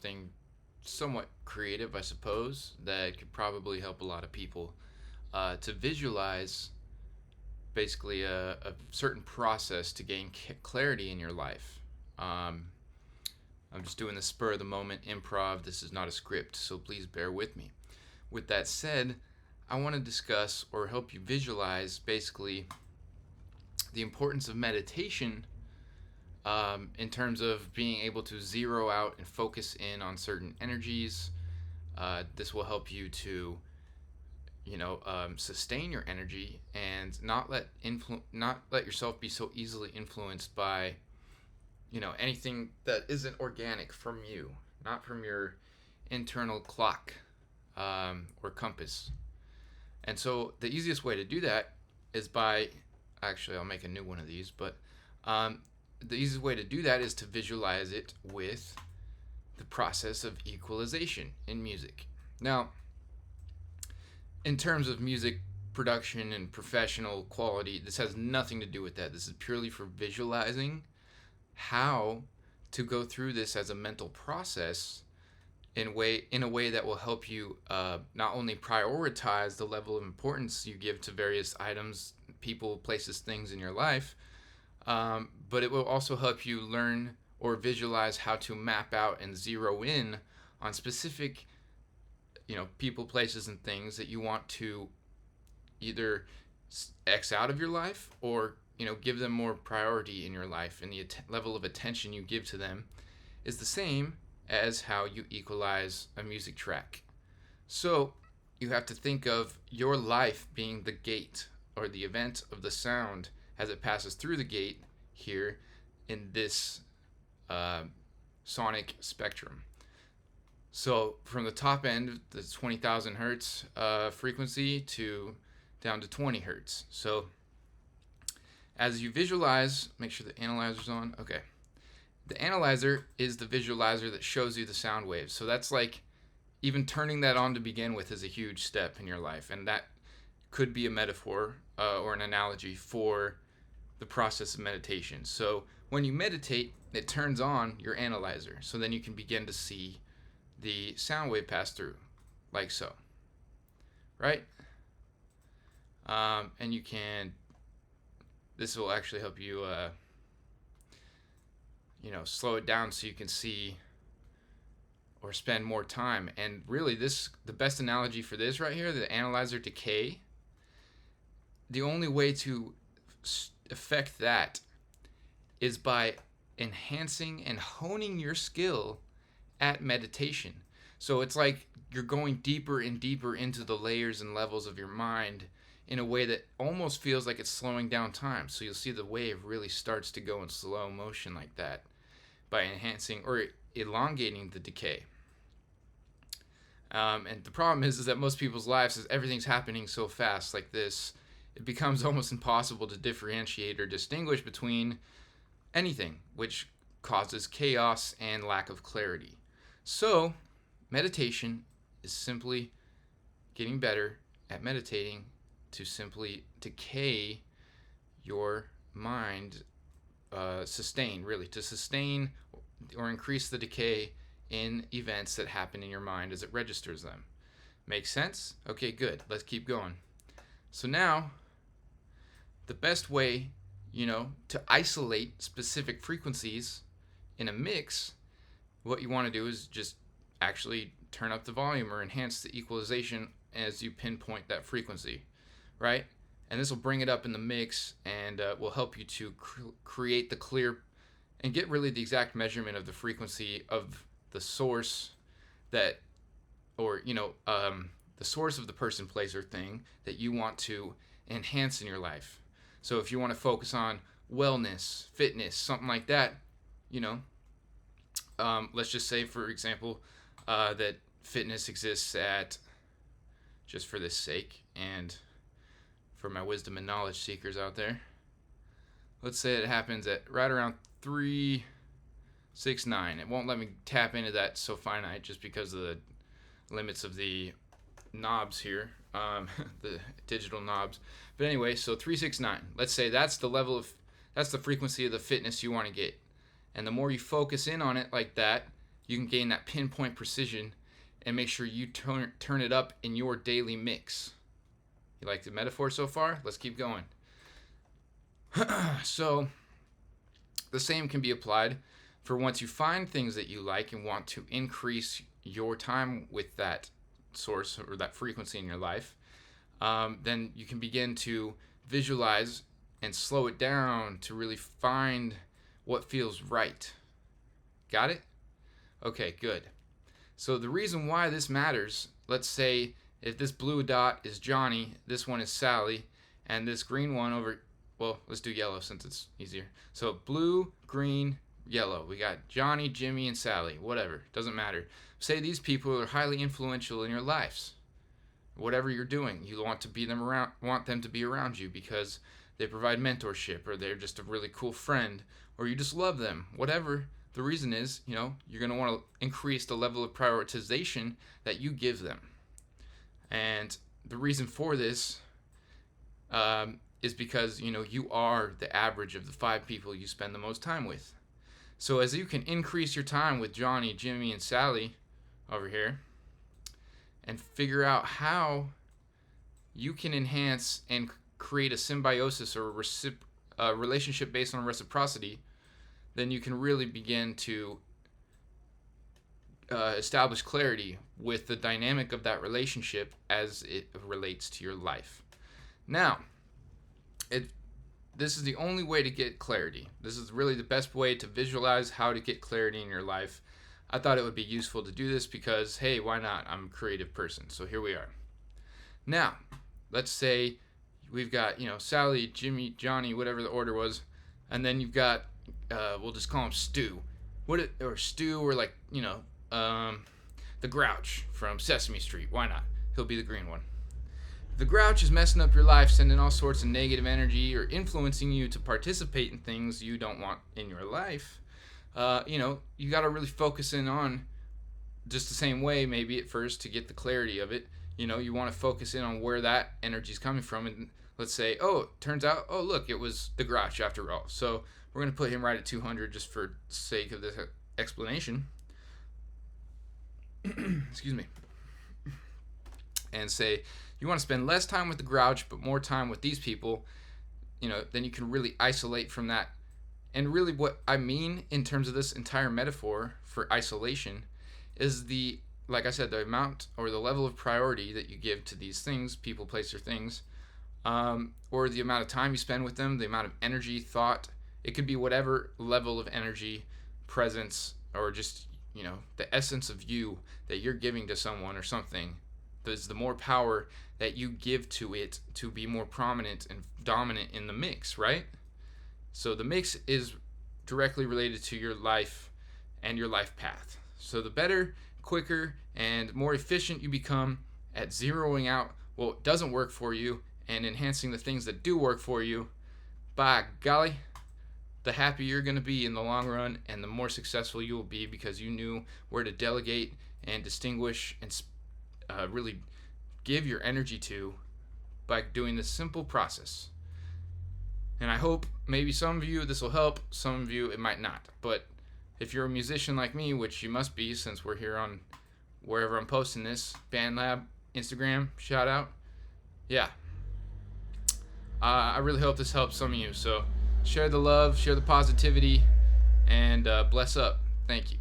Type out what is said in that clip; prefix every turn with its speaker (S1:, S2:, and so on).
S1: something somewhat creative, I suppose, that could probably help a lot of people to visualize basically a certain process to gain clarity in your life. Um, I'm just doing the spur of the moment improv. This is not a script, so please bear with me. With that said, I want to discuss or help you visualize basically the importance of meditation in terms of being able to zero out and focus in on certain energies. This will help you to, sustain your energy and not let yourself be so easily influenced by, anything that isn't organic from you, not from your internal clock or compass. And so the easiest way to do that is by, actually, I'll make a new one of these, but the easiest way to do that is to visualize it with the process of equalization in music. Now, in terms of music production and professional quality, this has nothing to do with that. This is purely for visualizing how to go through this as a mental process in a way that will help you not only prioritize the level of importance you give to various items, people, places, things in your life, but it will also help you learn or visualize how to map out and zero in on specific, people, places, and things that you want to either X out of your life or, give them more priority in your life, and the level of attention you give to them is the same as how you equalize a music track. So you have to think of your life being the gate or the event of the sound as it passes through the gate here in this sonic spectrum. So from the top end, the 20,000 hertz frequency to down to 20 hertz. So as you visualize, make sure the analyzer's on. Okay. The analyzer is the visualizer that shows you the sound waves. So that's like even turning that on to begin with is a huge step in your life. And that could be a metaphor or an analogy for the process of meditation. So when you meditate, it turns on your analyzer. So then you can begin to see the sound wave pass through, like so. Right? And you can, this will actually help you, slow it down so you can see or spend more time. And really, the best analogy for this right here, the analyzer decay, the only way to affect that is by enhancing and honing your skill at meditation. So it's like you're going deeper and deeper into the layers and levels of your mind in a way that almost feels like it's slowing down time. So you'll see the wave really starts to go in slow motion like that by enhancing or elongating the decay. And the problem is that most people's lives, as everything's happening so fast like this, it becomes almost impossible to differentiate or distinguish between anything, which causes chaos and lack of clarity. So meditation is simply getting better at meditating to simply decay your mind, to sustain or increase the decay in events that happen in your mind as it registers them. Make sense? Okay, good. Let's keep going. So now, the best way, to isolate specific frequencies in a mix, what you want to do is just actually turn up the volume or enhance the equalization as you pinpoint that frequency, right? And this will bring it up in the mix and will help you to create the clear and get really the exact measurement of the frequency of the source that, or, the source of the person, place, or thing that you want to enhance in your life. So if you want to focus on wellness, fitness, something like that, let's just say, for example, that fitness exists at, just for this sake, and for my wisdom and knowledge seekers out there, let's say it happens at right around 369. It won't let me tap into that so finite just because of the limits of the knobs here, the digital knobs. But anyway, so 369. Let's say that's the frequency of the fitness you want to get. And the more you focus in on it like that, you can gain that pinpoint precision and make sure you turn it up in your daily mix. You like the metaphor so far? Let's keep going. So the same can be applied for once you find things that you like and want to increase your time with that source or that frequency in your life. Then you can begin to visualize and slow it down to really find what feels right. Got it? Okay, good. So the reason why this matters, let's say if this blue dot is Johnny, this one is Sally, and this green one over, well, let's do yellow since it's easier. So blue, green, yellow. We got Johnny, Jimmy, and Sally, whatever, doesn't matter. Say these people are highly influential in your lives. Whatever you're doing, you want them to be around you because they provide mentorship, or they're just a really cool friend, or you just love them. Whatever the reason is, you're going to want to increase the level of prioritization that you give them. And the reason for this is because, you are the average of the 5 people you spend the most time with. So as you can increase your time with Johnny, Jimmy, and Sally over here, and figure out how you can enhance and create a symbiosis or a relationship based on reciprocity, then you can really begin to establish clarity with the dynamic of that relationship as it relates to your life. Now, this is the only way to get clarity. This is really the best way to visualize how to get clarity in your life. I thought it would be useful to do this because, hey, why not? I'm a creative person, so here we are. Now, let's say we've got, Sally, Jimmy, Johnny, whatever the order was, and then you've got, we'll just call him Stu. Stu, or like, the Grouch from Sesame Street. Why not? He'll be the green one. The Grouch is messing up your life, sending all sorts of negative energy or influencing you to participate in things you don't want in your life. You got to really focus in on just the same way, maybe at first, to get the clarity of it. You want to focus in on where that energy is coming from. And let's say, it turns out, look, it was the Grouch after all. So we're going to put him right at 200 just for sake of this explanation. Excuse me. And say, you want to spend less time with the Grouch, but more time with these people, then you can really isolate from that. And really what I mean in terms of this entire metaphor for isolation is like I said, the amount or the level of priority that you give to these things, people, place, or things, or the amount of time you spend with them, the amount of energy, thought. It could be whatever level of energy, presence, or just, the essence of you that you're giving to someone or something. There's the more power that you give to it to be more prominent and dominant in the mix, right? So the mix is directly related to your life and your life path. So the better, quicker, and more efficient you become at zeroing out what doesn't work for you and enhancing the things that do work for you, by golly, the happier you're going to be in the long run, and the more successful you will be because you knew where to delegate and distinguish and really give your energy to by doing this simple process. And I hope maybe some of you this will help, some of you it might not. But if you're a musician like me, which you must be since we're here on wherever I'm posting this, BandLab, Instagram, shout out. Yeah. I really hope this helps some of you. So share the love, share the positivity, and bless up. Thank you.